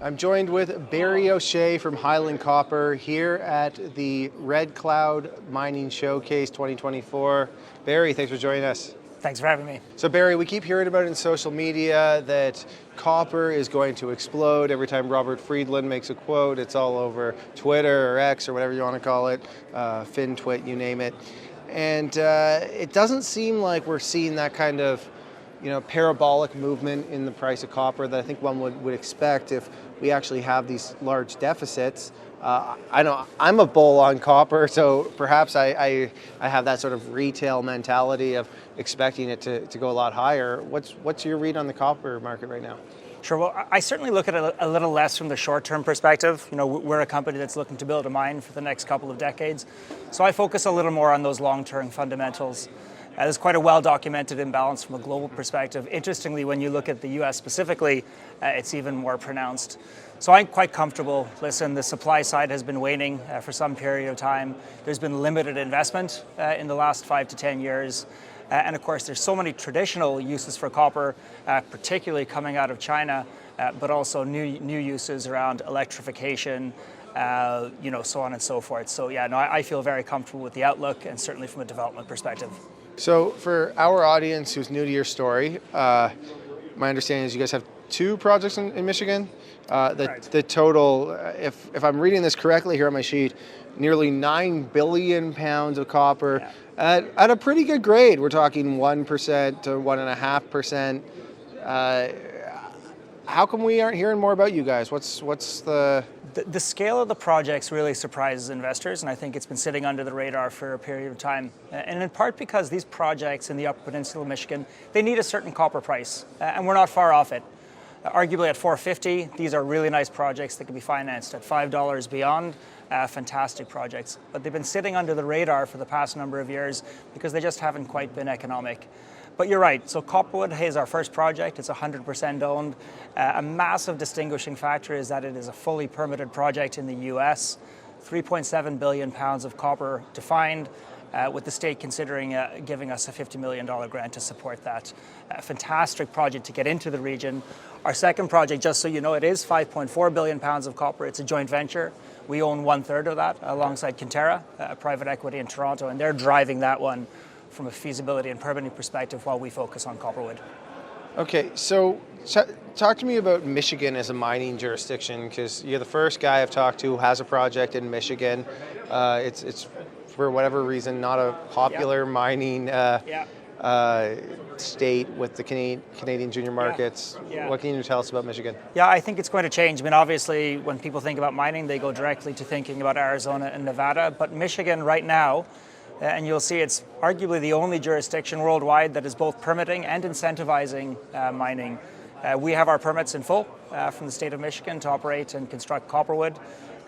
I'm joined with Barry O'Shea from Highland Copper here at the Red Cloud Mining Showcase 2024. Barry, thanks for joining us. Thanks for having me. So Barry, we keep hearing about it in social media that copper is going to explode. Every time Robert Friedland makes a quote, it's all over Twitter or X or whatever you want to call it, FinTwit, you name it. And it doesn't seem like we're seeing that kind of parabolic movement in the price of copper that I think one would expect if we actually have these large deficits. I know I'm a bull on copper, so perhaps I have that sort of retail mentality of expecting it to go a lot higher. What's your read on the copper market right now? Sure. Well, I certainly look at it a little less from the short-term perspective. We're a company that's looking to build a mine for the next couple of decades, so I focus a little more on those long-term fundamentals. There's quite a well-documented imbalance from a global perspective. Interestingly, when you look at the US specifically, it's even more pronounced. So I'm quite comfortable. Listen, the supply side has been waning for some period of time. There's been limited investment in the last 5 to 10 years. And of course, there's so many traditional uses for copper, particularly coming out of China, but also new uses around electrification, so on and so forth. So yeah, no, I feel very comfortable with the outlook and certainly from a development perspective. So for our audience who's new to your story, my understanding is you guys have 2 projects in Michigan. The total, if I'm reading this correctly here on my sheet, nearly 9 billion pounds of copper at a pretty good grade. We're talking 1% to 1.5%. How come we aren't hearing more about you guys? What's the scale of the projects really surprises investors, and I think it's been sitting under the radar for a period of time. And in part because these projects in the Upper Peninsula of Michigan, they need a certain copper price, and we're not far off it. Arguably at $4.50, these are really nice projects that can be financed at $5 beyond. Fantastic projects, but they've been sitting under the radar for the past number of years because they just haven't quite been economic. But you're right, so Copperwood is our first project. It's 100% owned. A massive distinguishing factor is that it is a fully permitted project in the US. 3.7 billion pounds of copper defined, with the state considering giving us a $50 million grant to support that. A fantastic project to get into the region. Our second project, just so you know, it is 5.4 billion pounds of copper. It's a joint venture. We own 1/3 of that alongside Kinterra, a private equity in Toronto, and they're driving that one from a feasibility and permitting perspective while we focus on Copperwood. Okay, so talk to me about Michigan as a mining jurisdiction, because you're the first guy I've talked to who has a project in Michigan. It's for whatever reason not a popular mining state with the Canadian junior markets. What can you tell us about Michigan? Yeah, I think it's going to change. I mean, obviously, when people think about mining, they go directly to thinking about Arizona and Nevada, but Michigan right now, and you'll see it's arguably the only jurisdiction worldwide that is both permitting and incentivizing mining. We have our permits in full from the state of Michigan to operate and construct Copperwood.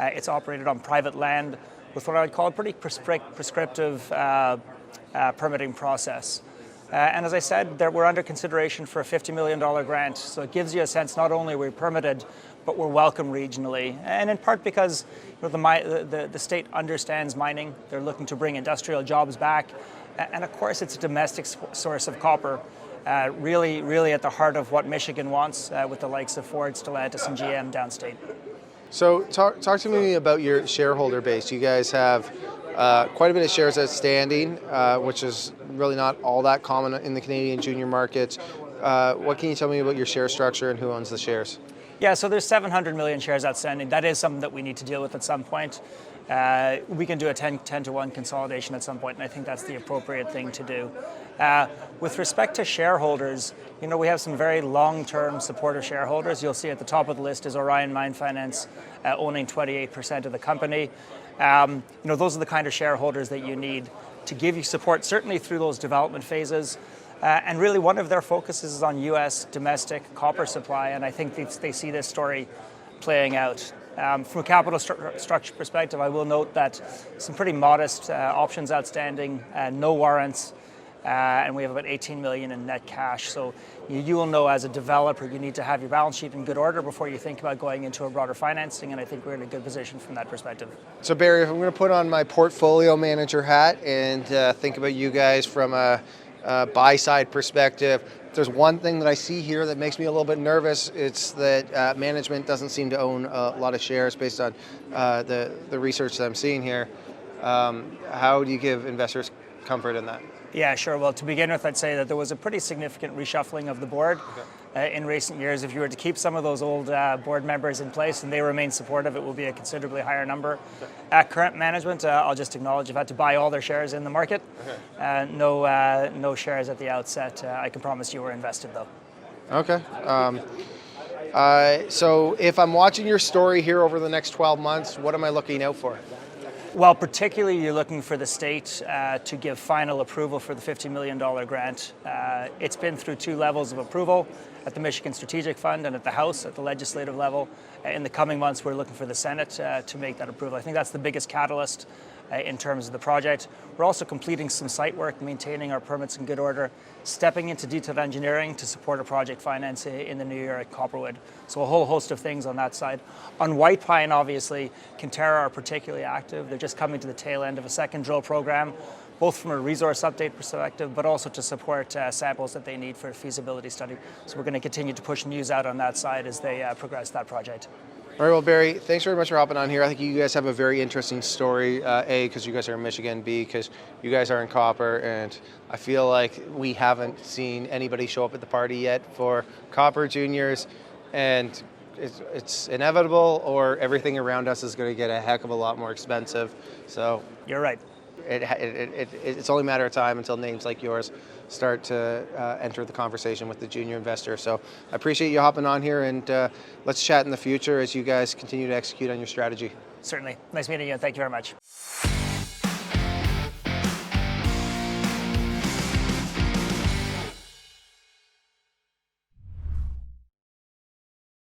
It's operated on private land with what I would call a pretty prescriptive permitting process. And as I said, we're under consideration for a $50 million grant. So it gives you a sense not only are we permitted, but we're welcome regionally. And in part because the state understands mining. They're looking to bring industrial jobs back. And of course, it's a domestic source of copper, really at the heart of what Michigan wants with the likes of Ford, Stellantis, and GM downstate. So talk to me about your shareholder base. You guys have quite a bit of shares outstanding, which is really not all that common in the Canadian junior markets. What can you tell me about your share structure and who owns the shares? Yeah, so there's 700 million shares outstanding. That is something that we need to deal with at some point. We can do a 10 to 1 consolidation at some point, and I think that's the appropriate thing to do. With respect to shareholders, we have some very long-term supportive shareholders. You'll see at the top of the list is Orion Mine Finance, owning 28% of the company. Those are the kind of shareholders that you need to give you support, certainly through those development phases. And really one of their focuses is on US domestic copper supply, and I think they see this story playing out. From a capital structure perspective, I will note that some pretty modest options outstanding, no warrants, and we have about 18 million in net cash. So you will know as a developer, you need to have your balance sheet in good order before you think about going into a broader financing, and I think we're in a good position from that perspective. So Barry, if I'm going to put on my portfolio manager hat and think about you guys from a buy-side perspective, there's one thing that I see here that makes me a little bit nervous, it's that management doesn't seem to own a lot of shares based on the research that I'm seeing here. How do you give investors comfort in that? Yeah, sure. Well, to begin with, I'd say that there was a pretty significant reshuffling of the board in recent years. If you were to keep some of those old board members in place and they remain supportive, it will be a considerably higher number. At current management, I'll just acknowledge, have had to buy all their shares in the market. No shares at the outset. I can promise you we're invested, though. Okay. So if I'm watching your story here over the next 12 months, what am I looking out for? Well, particularly you're looking for the state to give final approval for the $50 million grant. It's been through 2 levels of approval, at the Michigan Strategic Fund and at the House, at the legislative level. In the coming months, we're looking for the Senate to make that approval. I think that's the biggest catalyst in terms of the project. We're also completing some site work, maintaining our permits in good order, stepping into detailed engineering to support a project finance in the new year at Copperwood. So a whole host of things on that side. On White Pine, obviously, Kinterra are particularly active. They're just coming to the tail end of a second drill program, both from a resource update perspective, but also to support samples that they need for a feasibility study. So we're going to continue to push news out on that side as they progress that project. All right, well, Barry, thanks very much for hopping on here. I think you guys have a very interesting story, A, because you guys are in Michigan, B, because you guys are in copper, and I feel like we haven't seen anybody show up at the party yet for copper juniors, and it's inevitable, or everything around us is going to get a heck of a lot more expensive. So you're right. It's only a matter of time until names like yours start to enter the conversation with the junior investor. So I appreciate you hopping on here, and let's chat in the future as you guys continue to execute on your strategy. Certainly. Nice meeting you, and thank you very much.